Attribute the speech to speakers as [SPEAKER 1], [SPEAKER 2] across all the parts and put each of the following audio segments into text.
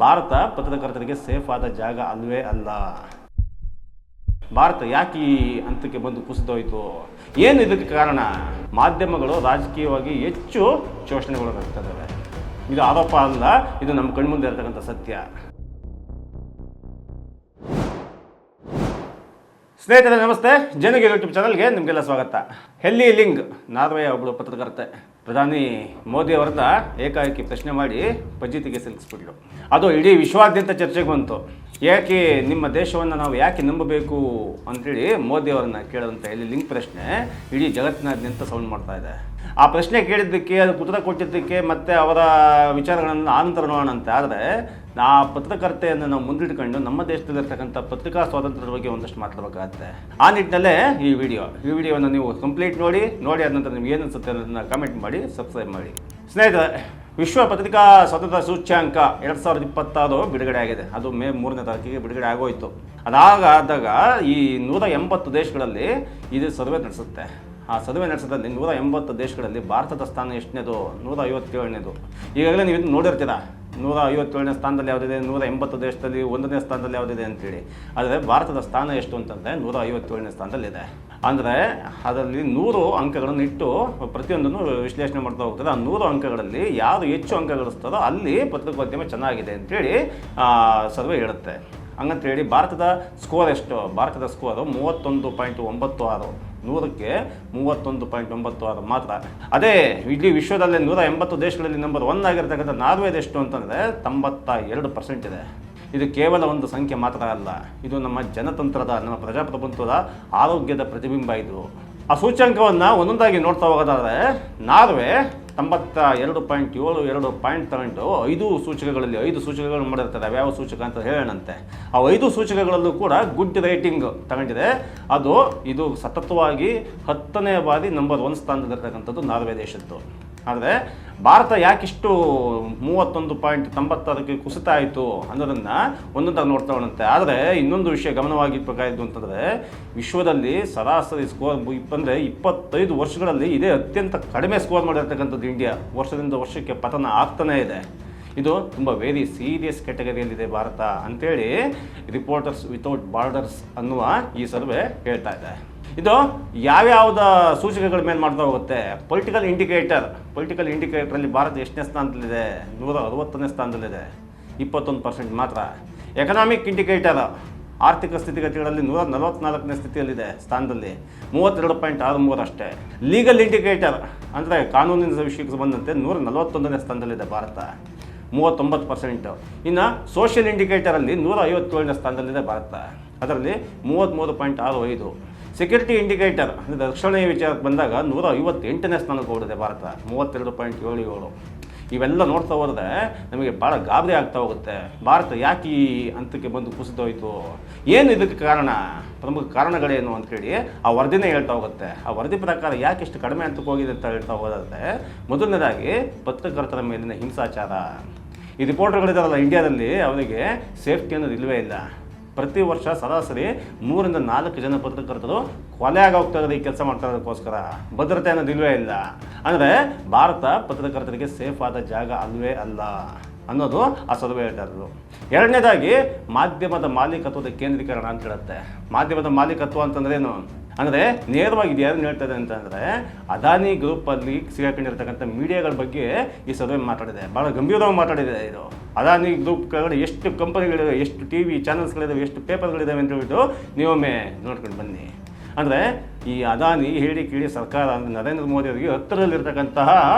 [SPEAKER 1] ಭಾರತ ಪತ್ರಕರ್ತರಿಗೆ ಸೇಫ್ ಆದ ಜಾಗ ಅಲ್ವೇ ಅಲ್ಲ. ಭಾರತ ಯಾಕೆ ಈ ಹಂತಕ್ಕೆ ಬಂದು ಕುಸಿದೋಯ್ತು? ಏನು ಇದಕ್ಕೆ ಕಾರಣ? ಮಾಧ್ಯಮಗಳು ರಾಜಕೀಯವಾಗಿ ಹೆಚ್ಚು ಶೋಷಣೆಗೊಳಗಾಗ್ತವೆ. ಇದು ಆರೋಪ ಅಲ್ಲ, ಇದು ನಮ್ಮ ಕಣ್ಮುಂದೆ ಇರತಕ್ಕಂಥ ಸತ್ಯ. ಸ್ನೇಹಿತರೆ ನಮಸ್ತೆ, ಜನಗೆ ಯೂಟ್ಯೂಬ್ ಚಾನಲ್ಗೆ ನಿಮಗೆಲ್ಲ ಸ್ವಾಗತ. ಹೆಲ್ಲಿ ಲಿಂಗ್ ನಾರ್ವೆಯ ಒಬ್ಬಳು ಪತ್ರಕರ್ತೆ ಪ್ರಧಾನಿ ಮೋದಿ ಅವರನ್ನ ಏಕಾಏಕಿ ಪ್ರಶ್ನೆ ಮಾಡಿ ಪಂಜಿತಿಗೆ ಸಿಲುಕಿಸ್ಬಿಟ್ಲು. ಅದು ಇಡೀ ವಿಶ್ವಾದ್ಯಂತ ಚರ್ಚೆಗೆ ಬಂತು. ಯಾಕೆ ನಿಮ್ಮ ದೇಶವನ್ನು ನಾವು ಯಾಕೆ ನಂಬಬೇಕು ಅಂತೇಳಿ ಮೋದಿ ಅವರನ್ನ ಕೇಳಿದಂಥ ಹೆಲ್ಲಿ ಲಿಂಗ್ ಪ್ರಶ್ನೆ ಇಡೀ ಜಗತ್ತಿನಾದ್ಯಂತ ಸೌಂಡ್ ಮಾಡ್ತಾ ಇದೆ. ಆ ಪ್ರಶ್ನೆ ಕೇಳಿದ್ದಕ್ಕೆ, ಅದು ಉತ್ತರ ಕೊಟ್ಟಿದ್ದಕ್ಕೆ ಮತ್ತು ಅವರ ವಿಚಾರಗಳನ್ನು ಆನಂತರ ನೋಡೋಣ ಅಂತ. ಆದರೆ ಆ ಪತ್ರಕರ್ತೆಯನ್ನು ನಾವು ಮುಂದಿಟ್ಕೊಂಡು ನಮ್ಮ ದೇಶದಲ್ಲಿರ್ತಕ್ಕಂಥ ಪತ್ರಿಕಾ ಸ್ವಾತಂತ್ರ್ಯದ ಬಗ್ಗೆ ಒಂದಷ್ಟು ಮಾತಾಡಬೇಕಾಗತ್ತೆ. ಆ ನಿಟ್ಟಿನಲ್ಲೇ ಈ ವಿಡಿಯೋವನ್ನು ನೀವು ಕಂಪ್ಲೀಟ್ ನೋಡಿ ಆದ ನಂತರ ನಿಮ್ಗೆ ಏನು ಅನಿಸುತ್ತೆ ಅನ್ನೋದನ್ನು ಕಮೆಂಟ್ ಮಾಡಿ, ಸಬ್ಸ್ಕ್ರೈಬ್ ಮಾಡಿ. ಸ್ನೇಹಿತರೆ, ವಿಶ್ವ ಪತ್ರಿಕಾ ಸ್ವಾತಂತ್ರ್ಯ ಸೂಚ್ಯಾಂಕ 2026 ಬಿಡುಗಡೆ ಆಗಿದೆ. ಅದು ಮೇ 3ನೇ ತಾರೀಕಿಗೆ ಬಿಡುಗಡೆ ಆಗೋಯಿತು. ಅದಾದಾಗ ಈ 180 ದೇಶಗಳಲ್ಲಿ ಇದು ಸರ್ವೆ ನಡೆಸುತ್ತೆ. ಆ ಸರ್ವೆ ನಡೆಸೋದ್ರಲ್ಲಿ 180 ದೇಶಗಳಲ್ಲಿ ಭಾರತದ ಸ್ಥಾನ ಎಷ್ಟನೇದು? 157ನೇದು. ಈಗಾಗಲೇ ನೀವು ನೋಡಿರ್ತೀರ, 157ನೇ ಸ್ಥಾನದಲ್ಲಿ ಯಾವುದಿದೆ, 180 ದೇಶದಲ್ಲಿ 1ನೇ ಸ್ಥಾನದಲ್ಲಿ ಯಾವುದಿದೆ ಅಂತೇಳಿ. ಆದರೆ ಭಾರತದ ಸ್ಥಾನ ಎಷ್ಟು ಅಂತಂದರೆ 157ನೇ ಸ್ಥಾನದಲ್ಲಿದೆ. ಅಂದರೆ ಅದರಲ್ಲಿ 100 ಅಂಕಗಳನ್ನು ಇಟ್ಟು ಪ್ರತಿಯೊಂದನ್ನು ವಿಶ್ಲೇಷಣೆ ಮಾಡ್ತಾ ಹೋಗ್ತದೆ. ಆ 100 ಅಂಕಗಳಲ್ಲಿ ಯಾರು ಹೆಚ್ಚು ಅಂಕ ಗಳಿಸ್ತಾರೋ ಅಲ್ಲಿ ಪತ್ರಿಕೋದ್ಯಮ ಚೆನ್ನಾಗಿದೆ ಅಂತೇಳಿ ಸರ್ವೆ ಹೇಳುತ್ತೆ. ಹಂಗಂತೇಳಿ ಭಾರತದ ಸ್ಕೋರ್ ಎಷ್ಟು? ಭಾರತದ ಸ್ಕೋರು 31.96, 100ಕ್ಕೆ 31.96 ಮಾತ್ರ. ಅದೇ ಇಡೀ ವಿಶ್ವದಲ್ಲಿ 180 ದೇಶಗಳಲ್ಲಿ ನಂಬರ್ 1 ಆಗಿರ್ತಕ್ಕಂಥ ನಾರ್ವೆದು ಎಷ್ಟು ಅಂತಂದರೆ 92% ಇದೆ. ಇದು ಕೇವಲ ಒಂದು ಸಂಖ್ಯೆ ಮಾತ್ರ ಅಲ್ಲ, ಇದು ನಮ್ಮ ಜನತಂತ್ರದ, ನಮ್ಮ ಪ್ರಜಾಪ್ರಭುತ್ವದ ಆರೋಗ್ಯದ ಪ್ರತಿಬಿಂಬ. ಇದು ಆ ಸೂಚ್ಯಂಕವನ್ನು ಒಂದೊಂದಾಗಿ ನೋಡ್ತಾ ಹೋಗೋದಾದರೆ ನಾರ್ವೆ 92.72 ಪಾಯಿಂಟ್ ತಗೊಂಡು 5 ಸೂಚಕಗಳಲ್ಲಿ 5 ಸೂಚಕಗಳು ಮಾಡಿರ್ತಾರೆ. ಯಾವ ಸೂಚಕ ಅಂತ ಹೇಳೋಣಂತೆ. ಆ 5 ಸೂಚಕಗಳಲ್ಲೂ ಕೂಡ ಗುಡ್ ರೇಟಿಂಗ್ ತಗೊಂಡಿದೆ. ಇದು ಸತತವಾಗಿ 10ನೇ ಬಾರಿ ನಂಬರ್ 1 ಸ್ಥಾನದಲ್ಲಿರ್ತಕ್ಕಂಥದ್ದು ನಾರ್ವೆ ದೇಶದ್ದು. ಆದರೆ ಭಾರತ ಯಾಕಿಷ್ಟು 31.96ಕ್ಕೆ ಕುಸಿತ ಆಯಿತು ಅನ್ನೋದನ್ನು ಒಂದೊಂದಾಗಿ ನೋಡ್ತಾ ಹೋದಂತೆ. ಆದರೆ ಇನ್ನೊಂದು ವಿಷಯ ಗಮನವಾಗಿರಬೇಕಾದ್ದು ಅಂತಂದರೆ, ವಿಶ್ವದಲ್ಲಿ ಸರಾಸರಿ ಸ್ಕೋರ್ ಅಂದರೆ 25 ವರ್ಷಗಳಲ್ಲಿ ಇದೇ ಅತ್ಯಂತ ಕಡಿಮೆ ಸ್ಕೋರ್ ಮಾಡಿರ್ತಕ್ಕಂಥದ್ದು ಇಂಡಿಯಾ. ವರ್ಷದಿಂದ ವರ್ಷಕ್ಕೆ ಪತನ ಆಗ್ತಾನೇ ಇದೆ. ಇದು ತುಂಬ ವೆರಿ ಸೀರಿಯಸ್ ಕ್ಯಾಟಗರಿಯಲ್ಲಿದೆ ಭಾರತ ಅಂತೇಳಿ ರಿಪೋರ್ಟರ್ಸ್ ವಿತೌಟ್ ಬಾರ್ಡರ್ಸ್ ಅನ್ನುವ ಈ ಸರ್ವೆ ಹೇಳ್ತಾ ಇದೆ. ಇದು ಯಾವ್ಯಾವುದ ಸೂಚಕಗಳ ಮೇಲೆ ಮಾಡ್ತಾ ಹೋಗುತ್ತೆ? ಪೊಲಿಟಿಕಲ್ ಇಂಡಿಕೇಟರಲ್ಲಿ ಭಾರತ ಎಷ್ಟನೇ ಸ್ಥಾನದಲ್ಲಿದೆ? 160ನೇ ಸ್ಥಾನದಲ್ಲಿದೆ, 21% ಮಾತ್ರ. ಎಕನಾಮಿಕ್ ಇಂಡಿಕೇಟರ್ ಆರ್ಥಿಕ ಸ್ಥಿತಿಗತಿಗಳಲ್ಲಿ 144ನೇ ಸ್ಥಿತಿಯಲ್ಲಿದೆ ಸ್ಥಾನದಲ್ಲಿ, 32.63 ಅಷ್ಟೇ. ಲೀಗಲ್ ಇಂಡಿಕೇಟರ್ ಅಂದರೆ ಕಾನೂನಿನ ವಿಷಯಕ್ಕೆ ಬಂದಂತೆ 141ನೇ ಸ್ಥಾನದಲ್ಲಿದೆ ಭಾರತ, 39%. ಇನ್ನು ಸೋಷಿಯಲ್ ಇಂಡಿಕೇಟರಲ್ಲಿ 157ನೇ ಸ್ಥಾನದಲ್ಲಿದೆ ಭಾರತ, ಅದರಲ್ಲಿ 33.65. ಸೆಕ್ಯೂರಿಟಿ ಇಂಡಿಕೇಟರ್ ಅಂದರೆ ರಕ್ಷಣೆಯ ವಿಚಾರಕ್ಕೆ ಬಂದಾಗ 158ನೇ ಸ್ಥಾನಕ್ಕೆ ಹೋಗಿದೆ ಭಾರತ, 32.77. ಇವೆಲ್ಲ ನೋಡ್ತಾ ಹೋದರೆ ನಮಗೆ ಭಾಳ ಗಾಬರಿ ಆಗ್ತಾ ಹೋಗುತ್ತೆ. ಭಾರತ ಯಾಕೆ ಈ ಹಂತಕ್ಕೆ ಬಂದು ಕುಸಿದೋಯ್ತು? ಏನು ಇದಕ್ಕೆ ಕಾರಣ? ಪ್ರಮುಖ ಕಾರಣಗಳೇನು ಅಂತೇಳಿ ಆ ವರದಿನೇ ಹೇಳ್ತಾ ಹೋಗುತ್ತೆ. ಆ ವರದಿ ಪ್ರಕಾರ ಯಾಕೆ ಇಷ್ಟು ಕಡಿಮೆ ಹಂತಕ್ಕೆ ಹೋಗಿದೆ ಅಂತ ಹೇಳ್ತಾ ಹೋದರೆ, ಮೊದಲನೇದಾಗಿ ಪತ್ರಕರ್ತರ ಮೇಲಿನ ಹಿಂಸಾಚಾರ. ಈ ರಿಪೋರ್ಟರ್ಗಳಿದಾರಲ್ಲ ಇಂಡಿಯಾದಲ್ಲಿ, ಅವರಿಗೆ ಸೇಫ್ಟಿ ಅನ್ನೋದು ಇಲ್ಲವೇ ಇಲ್ಲ. ಪ್ರತಿ ವರ್ಷ ಸರಾಸರಿ 3 ರಿಂದ 4 ಜನ ಪತ್ರಕರ್ತರು ಕೊಲೆ ಆಗೋಗ್ತಾರೆ ಈ ಕೆಲಸ ಮಾಡ್ತಾ ಇರೋದಕ್ಕೋಸ್ಕರ. ಭದ್ರತೆ ಅನ್ನೋದು ಇಲ್ಲವೇ ಇಲ್ಲ. ಅಂದರೆ ಭಾರತ ಪತ್ರಕರ್ತರಿಗೆ ಸೇಫ್ ಆದ ಜಾಗ ಅಲ್ವೇ ಅಲ್ಲ ಅನ್ನೋದು ಆ ಸರ್ವೆ ಹೇಳ್ತಾ ಇರೋದು. ಎರಡನೇದಾಗಿ ಮಾಧ್ಯಮದ ಮಾಲೀಕತ್ವದ ಕೇಂದ್ರೀಕರಣ ಅಂತ ಹೇಳುತ್ತೆ. ಮಾಧ್ಯಮದ ಮಾಲೀಕತ್ವ ಅಂತಂದ್ರೇನು ಅಂದರೆ ನೇರವಾಗಿ ಇದು ಯಾರನ್ನು ಹೇಳ್ತದೆ ಅಂತಂದರೆ, ಅದಾನಿ ಗ್ರೂಪಲ್ಲಿ ಸಿಗಾಕೊಂಡಿರ್ತಕ್ಕಂಥ ಮೀಡಿಯಾಗಳ ಬಗ್ಗೆ ಈ ಸರ್ವೆ ಮಾತಾಡಿದೆ. ಭಾಳ ಗಂಭೀರವಾಗಿ ಮಾತಾಡಿದೆ. ಇದು ಅದಾನಿ ಗ್ರೂಪ್ ಕೆಳಗಡೆ ಎಷ್ಟು ಕಂಪನಿಗಳಿವೆ, ಎಷ್ಟು TV ಚಾನಲ್ಸ್ಗಳಿದ್ದಾವೆ, ಎಷ್ಟು ಪೇಪರ್ಗಳಿದ್ದಾವೆ ಅಂತ ಹೇಳ್ಬಿಟ್ಟು ನೀವೊಮ್ಮೆ ನೋಡ್ಕೊಂಡು ಬನ್ನಿ. ಅಂದರೆ ಈ ಅದಾನಿ ಹೇಳಿ ಕೇಳಿ ಸರ್ಕಾರ ಅಂದರೆ ನರೇಂದ್ರ ಮೋದಿ ಅವರಿಗೆ ಹತ್ತಿರದಲ್ಲಿರ್ತಕ್ಕಂತಹ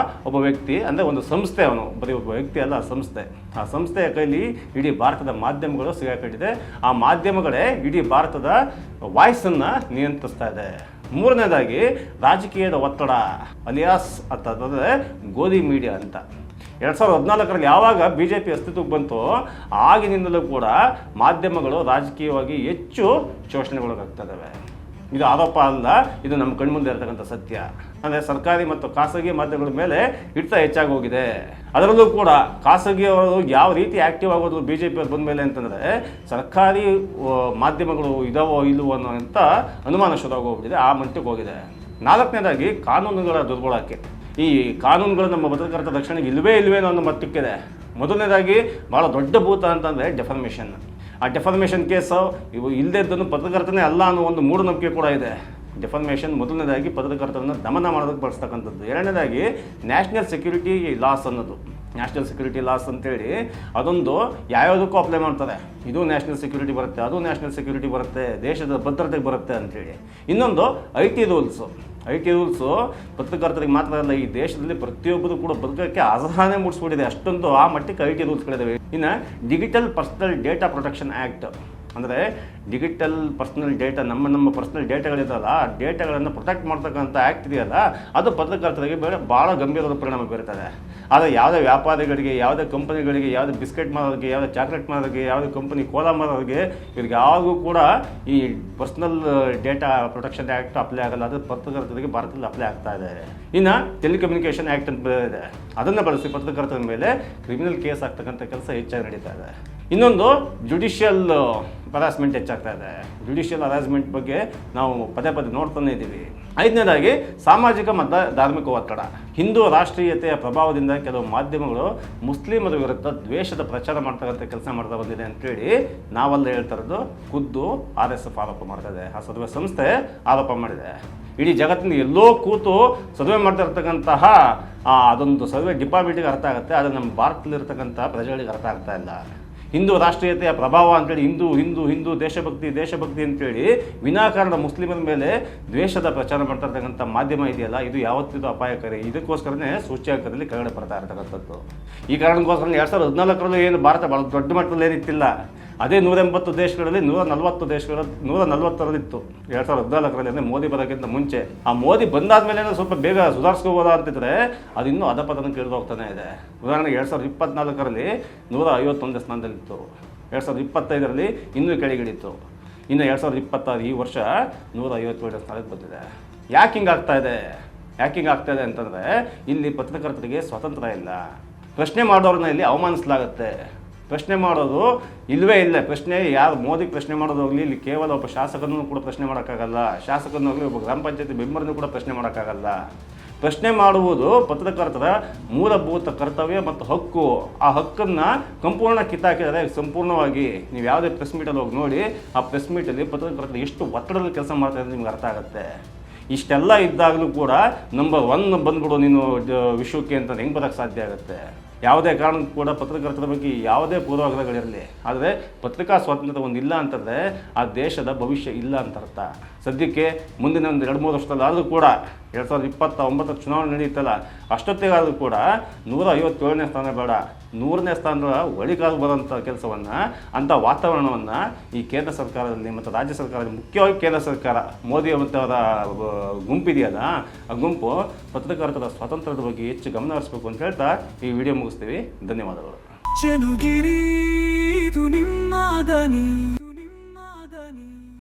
[SPEAKER 1] ಒಬ್ಬ ವ್ಯಕ್ತಿ, ಅಂದರೆ ಒಂದು ಸಂಸ್ಥೆ, ಅವನು ಬರೀ ಒಬ್ಬ ವ್ಯಕ್ತಿ ಅಲ್ಲ, ಸಂಸ್ಥೆ. ಆ ಸಂಸ್ಥೆಯ ಕೈಲಿ ಇಡೀ ಭಾರತದ ಮಾಧ್ಯಮಗಳು ಸಿಗಾಕೊಂಡಿದೆ. ಆ ಮಾಧ್ಯಮಗಳೇ ಇಡೀ ಭಾರತದ ವಾಯ್ಸನ್ನು ನಿಯಂತ್ರಿಸ್ತಾ ಇದೆ. ಮೂರನೇದಾಗಿ ರಾಜಕೀಯದ ಒತ್ತಡ, ಅಲಿಯಾಸ್ ಅಂತಂದರೆ ಗೋಧಿ ಮೀಡಿಯಾ ಅಂತ. 2014ರಲ್ಲಿ ಯಾವಾಗ BJP ಅಸ್ತಿತ್ವಕ್ಕೆ ಬಂತು, ಆಗಿನಿಂದಲೂ ಕೂಡ ಮಾಧ್ಯಮಗಳು ರಾಜಕೀಯವಾಗಿ ಹೆಚ್ಚು ಶೋಷಣೆಗೊಳಗಾಗ್ತವೆ. ಇದು ಆರೋಪ ಅಲ್ಲ, ಇದು ನಮ್ಮ ಕಣ್ಮುಂದೆ ಇರತಕ್ಕಂಥ ಸತ್ಯ. ಅಂದರೆ ಸರ್ಕಾರಿ ಮತ್ತು ಖಾಸಗಿ ಮಾಧ್ಯಮಗಳ ಮೇಲೆ ಹಿಡಿತ ಹೆಚ್ಚಾಗಿ ಹೋಗಿದೆ. ಅದರಲ್ಲೂ ಕೂಡ ಖಾಸಗಿಯವರು ಯಾವ ರೀತಿ ಆ್ಯಕ್ಟಿವ್ ಆಗೋದು BJP ಅವ್ರು ಬಂದ ಮೇಲೆ ಅಂತಂದರೆ, ಸರ್ಕಾರಿ ಮಾಧ್ಯಮಗಳು ಇದಾವೋ ಇಲ್ಲವೋ ಅನ್ನೋಂಥ ಅನುಮಾನ ಶುರುವಾಗೋಗ್ಬಿಟ್ಟಿದೆ. ಆ ಮಟ್ಟಕ್ಕೆ ಹೋಗಿದೆ. ನಾಲ್ಕನೇದಾಗಿ ಕಾನೂನುಗಳ ದುರ್ಬಳಕೆ. ಈ ಕಾನೂನುಗಳು ನಮ್ಮ ಪತ್ರಕರ್ತರ ರಕ್ಷಣೆಗೆ ಇಲ್ಲವೇ ಅನ್ನೋ ಮಟ್ಟಕ್ಕಿದೆ. ಮೊದಲನೇದಾಗಿ ಭಾಳ ದೊಡ್ಡ ಭೂತ ಅಂತಂದರೆ ಡೆಫರ್ಮೇಷನ್. ಆ ಡೆಫರ್ಮೇಷನ್ ಕೇಸು ಇವು ಇಲ್ಲದೇ ಇದ್ದನ್ನು ಪತ್ರಕರ್ತನೇ ಅಲ್ಲ ಅನ್ನೋ ಒಂದು ಮೂಢನಂಬಿಕೆ ಕೂಡ ಇದೆ. ಡೆಫರ್ಮೇಷನ್ ಮೊದಲನೇದಾಗಿ ಪತ್ರಕರ್ತರನ್ನು ದಮನ ಮಾಡೋದಕ್ಕೆ ಬಳಸ್ತಕ್ಕಂಥದ್ದು. ಎರಡನೇದಾಗಿ ನ್ಯಾಷನಲ್ ಸೆಕ್ಯೂರಿಟಿ ಲಾಸ್ ಅನ್ನೋದು. ನ್ಯಾಷನಲ್ ಸೆಕ್ಯೂರಿಟಿ ಲಾಸ್ ಅಂತೇಳಿ ಅದೊಂದು ಯಾವ್ಯಾವುದಕ್ಕೂ ಅಪ್ಲೈ ಮಾಡ್ತಾರೆ. ಇದು ನ್ಯಾಷನಲ್ ಸೆಕ್ಯೂರಿಟಿ ಬರುತ್ತೆ, ಅದು ನ್ಯಾಷನಲ್ ಸೆಕ್ಯೂರಿಟಿ ಬರುತ್ತೆ, ದೇಶದ ಭದ್ರತೆಗೆ ಬರುತ್ತೆ ಅಂತೇಳಿ. ಇನ್ನೊಂದು IT ರೂಲ್ಸು. ರೂಲ್ಸು ಪತ್ರಕರ್ತರಿಗೆ ಮಾತ್ರ ಅಲ್ಲ, ಈ ದೇಶದಲ್ಲಿ ಪ್ರತಿಯೊಬ್ಬರು ಕೂಡ ಬದುಕೋಕ್ಕೆ ಅಸಹನೆ ಮೂಡಿಸ್ಬಿಟ್ಟಿದೆ. ಅಷ್ಟೊಂದು ಆ ಮಟ್ಟಕ್ಕೆ IT ರೂಲ್ಸ್ಗಳಿದ್ದಾವೆ. ಇನ್ನು digital personal data protection act ಅಂದರೆ ಡಿಜಿಟಲ್ ಪರ್ಸನಲ್ ಡೇಟಾ, ನಮ್ಮ ಪರ್ಸನಲ್ ಡೇಟಾಗಳಿದಲ್ಲ, ಆ ಡೇಟಾಗಳನ್ನು ಪ್ರೊಟೆಕ್ಟ್ ಮಾಡ್ತಕ್ಕಂಥ ಆ್ಯಕ್ಟ್ ಇದೆಯಲ್ಲ, ಅದು ಪತ್ರಕರ್ತರಿಗೆ ಭಾಳ ಗಂಭೀರವಾದ ಪರಿಣಾಮ ಬೀರ್ತದೆ. ಆದರೆ ಯಾವುದೇ ವ್ಯಾಪಾರಿಗಳಿಗೆ, ಯಾವುದೇ ಕಂಪನಿಗಳಿಗೆ, ಯಾವುದೇ ಬಿಸ್ಕೆಟ್ ಮಾರೋರಿಗೆ, ಯಾವುದೇ ಚಾಕ್ಲೇಟ್ ಮಾರೋರಿಗೆ, ಯಾವುದೇ ಕಂಪನಿ ಕೋಲಾ ಮಾರೋರಿಗೆ, ಇವ್ರಿಗೆ ಯಾವಾಗೂ ಕೂಡ ಈ personal data protection act apply ಆಗಲ್ಲ. ಅದು ಪತ್ರಕರ್ತರಿಗೆ ಭಾರತದಲ್ಲಿ ಅಪ್ಲೈ ಆಗ್ತಾ ಇದೆ. ಇನ್ನು ಟೆಲಿಕಮ್ಯುನಿಕೇಷನ್ ಆ್ಯಕ್ಟ್ ಅಂತ ಇದೆ, ಅದನ್ನು ಬಳಸಿ ಪತ್ರಕರ್ತರ ಮೇಲೆ ಕ್ರಿಮಿನಲ್ ಕೇಸ್ ಆಗ್ತಕ್ಕಂಥ ಕೆಲಸ ಹೆಚ್ಚಾಗಿ ನಡೀತಾ ಇದೆ. ಇನ್ನೊಂದು ಜುಡಿಷಿಯಲ್ ಹರಾಸ್ಮೆಂಟ್ ಹೆಚ್ಚಾಗ್ತಾ ಇದೆ. ಜುಡಿಷಿಯಲ್ ಹರಾಸ್ಮೆಂಟ್ ಬಗ್ಗೆ ನಾವು ಪದೇ ನೋಡ್ತಾನೆ ಇದ್ದೀವಿ. ಐದನೇದಾಗಿ ಸಾಮಾಜಿಕ ಮತ್ತು ಧಾರ್ಮಿಕ ಒತ್ತಡ. ಹಿಂದೂ ರಾಷ್ಟ್ರೀಯತೆಯ ಪ್ರಭಾವದಿಂದ ಕೆಲವು ಮಾಧ್ಯಮಗಳು ಮುಸ್ಲಿಮರ ವಿರುದ್ಧ ದ್ವೇಷದ ಪ್ರಚಾರ ಮಾಡ್ತಕ್ಕಂಥ ಕೆಲಸ ಮಾಡ್ತಾ ಬಂದಿದೆ ಅಂತೇಳಿ ನಾವೆಲ್ಲ ಹೇಳ್ತಾ ಇರೋದು, ಖುದ್ದು RSF ಆರೋಪ ಮಾಡ್ತಾಯಿದೆ. ಆ ಸರ್ವೆ ಸಂಸ್ಥೆ ಆರೋಪ ಮಾಡಿದೆ. ಇಡೀ ಜಗತ್ತಿನ ಎಲ್ಲೋ ಕೂತು ಸರ್ವೆ ಮಾಡ್ತಾ ಇರ್ತಕ್ಕಂತಹ ಅದೊಂದು ಸರ್ವೆ ಡಿಪಾರ್ಟ್ಮೆಂಟಿಗೆ ಅರ್ಥ ಆಗುತ್ತೆ, ಆದರೆ ನಮ್ಮ ಭಾರತದಲ್ಲಿರ್ತಕ್ಕಂಥ ಪ್ರಜೆಗಳಿಗೆ ಅರ್ಥ ಆಗ್ತಾ ಇಲ್ಲ. ಹಿಂದೂ ರಾಷ್ಟ್ರೀಯತೆಯ ಪ್ರಭಾವ ಅಂತೇಳಿ ಹಿಂದೂ ದೇಶಭಕ್ತಿ ಅಂತೇಳಿ ವಿನಾಕಾರಣ ಮುಸ್ಲಿಮರ ಮೇಲೆ ದ್ವೇಷದ ಪ್ರಚಾರ ಮಾಡ್ತಾ ಇರ್ತಕ್ಕಂಥ ಮಾಧ್ಯಮ ಇದೆಯಲ್ಲ, ಇದು ಯಾವತ್ತಿದು ಅಪಾಯಕಾರಿ. ಇದಕ್ಕೋಸ್ಕರನೇ ಸೂಚ್ಯಂಕದಲ್ಲಿ ಕೆಳಗಡೆ ಬರ್ತಾ ಇರ್ತಕ್ಕಂಥದ್ದು. ಈ ಕಾರಣಕ್ಕೋಸ್ಕರ 2014 ಏನು ಭಾರತ ಭಾಳ ದೊಡ್ಡ ಮಟ್ಟದಲ್ಲಿ ಏನಿತ್ತಿಲ್ಲ, ಅದೇ 180 ದೇಶಗಳಲ್ಲಿ 140ರಲ್ಲಿತ್ತು 2014 ಅಂದರೆ ಮೋದಿ ಬರೋಕ್ಕಿಂತ ಮುಂಚೆ. ಆ ಮೋದಿ ಬಂದಾದ್ಮೇಲೆ ಸ್ವಲ್ಪ ಬೇಗ ಸುಧಾರಿಸ್ಕೋಬೋದಾ ಅಂತಿದ್ರೆ ಅದು ಇನ್ನೂ ಅಧಪತನ ಕೇಳಿದು ಹೋಗ್ತಾನೆ ಇದೆ. ಉದಾಹರಣೆಗೆ 2024 151 ಸ್ಥಾನದಲ್ಲಿತ್ತು, 2025 ಇನ್ನೂ ಕೆಳಗಿಳಿತು, ಇನ್ನು 2026 ಈ ವರ್ಷ 157 ಸ್ಥಾನಕ್ಕೆ ಬಂದಿದೆ. ಯಾಕೆ ಹಿಂಗಾಗ್ತಾ ಇದೆ ಅಂತಂದರೆ ಇಲ್ಲಿ ಪತ್ರಕರ್ತರಿಗೆ ಸ್ವಾತಂತ್ರ್ಯ ಇಲ್ಲ. ಪ್ರಶ್ನೆ ಮಾಡೋರನ್ನ ಇಲ್ಲಿ ಅವಮಾನಿಸಲಾಗುತ್ತೆ. ಪ್ರಶ್ನೆ ಮಾಡೋದು ಇಲ್ಲವೇ ಇಲ್ಲ. ಪ್ರಶ್ನೆ ಯಾರು ಮೋದಿ ಪ್ರಶ್ನೆ ಮಾಡೋದು ಹೋಗಲಿ, ಇಲ್ಲಿ ಕೇವಲ ಒಬ್ಬ ಶಾಸಕನೂ ಕೂಡ ಪ್ರಶ್ನೆ ಮಾಡೋಕ್ಕಾಗಲ್ಲ, ಶಾಸಕನೂ ಹೋಗಲಿ ಒಬ್ಬ ಗ್ರಾಮ ಪಂಚಾಯತಿ ಮೆಂಬರ್ನೂ ಕೂಡ ಪ್ರಶ್ನೆ ಮಾಡೋಕ್ಕಾಗಲ್ಲ. ಪ್ರಶ್ನೆ ಮಾಡುವುದು ಪತ್ರಕರ್ತರ ಮೂಲಭೂತ ಕರ್ತವ್ಯ ಮತ್ತು ಹಕ್ಕು. ಆ ಹಕ್ಕನ್ನು ಸಂಪೂರ್ಣ ಕಿತ್ತಾಕಿದರೆ ಸಂಪೂರ್ಣವಾಗಿ ನೀವು ಯಾವುದೇ ಪ್ರೆಸ್ ಮೀಟಲ್ಲಿ ಹೋಗಿ ನೋಡಿ, ಆ ಪ್ರೆಸ್ ಮೀಟಲ್ಲಿ ಪತ್ರಕರ್ತರು ಎಷ್ಟು ಒತ್ತಡದಲ್ಲಿ ಕೆಲಸ ಮಾಡ್ತಾ ಇದ್ದಾರೆ ನಿಮ್ಗೆ ಅರ್ಥ ಆಗುತ್ತೆ. ಇಷ್ಟೆಲ್ಲ ಇದ್ದಾಗಲೂ ಕೂಡ ನಂಬರ್ 1 ಬಂದ್ಬಿಡು ನೀನು ವಿಶ್ವಕ್ಕೆ ಅಂತ ಹೆಂಗೆ ಬರೋಕ್ಕೆ ಸಾಧ್ಯ ಆಗುತ್ತೆ? ಯಾವುದೇ ಕಾರಣಕ್ಕೂ ಕೂಡ ಪತ್ರಕರ್ತರ ಬಗ್ಗೆ ಯಾವುದೇ ಪೂರ್ವಾಗ್ರಹಗಳಿರಲಿ, ಆದರೆ ಪತ್ರಿಕಾ ಸ್ವಾತಂತ್ರ್ಯ ಒಂದಿಲ್ಲ ಅಂತಂದರೆ ಆ ದೇಶದ ಭವಿಷ್ಯ ಇಲ್ಲ ಅಂತ ಅರ್ಥ. ಸದ್ಯಕ್ಕೆ ಮುಂದಿನ ಒಂದು 2-3 ವರ್ಷದಲ್ಲಾದರೂ ಕೂಡ 2029 ಚುನಾವಣೆ ನಡೆಯುತ್ತಲ್ಲ, ಅಷ್ಟೊತ್ತಿಗಾದರೂ ಕೂಡ 157ನೇ ಸ್ಥಾನ ಬೇಡ, 100ನೇ ಸ್ಥಾನದ ಒಳಿಗಾಲು ಬರೋಂಥ ಕೆಲಸವನ್ನು, ಅಂಥ ವಾತಾವರಣವನ್ನು ಈ ಕೇಂದ್ರ ಸರ್ಕಾರದಲ್ಲಿ ಮತ್ತು ರಾಜ್ಯ ಸರ್ಕಾರದಲ್ಲಿ, ಮುಖ್ಯವಾಗಿ ಕೇಂದ್ರ ಸರ್ಕಾರ ಮೋದಿ ಮತ್ತು ಅವರ ಗುಂಪಿದೆಯಲ್ಲ, ಆ ಗುಂಪು ಪತ್ರಕರ್ತರ ಸ್ವಾತಂತ್ರ್ಯದ ಬಗ್ಗೆ ಹೆಚ್ಚು ಗಮನ ಹರಿಸಬೇಕು ಅಂತ ಹೇಳ್ತಾ ಈ ವಿಡಿಯೋ ಮುಗಿಸ್ತೀವಿ. ಧನ್ಯವಾದಗಳು.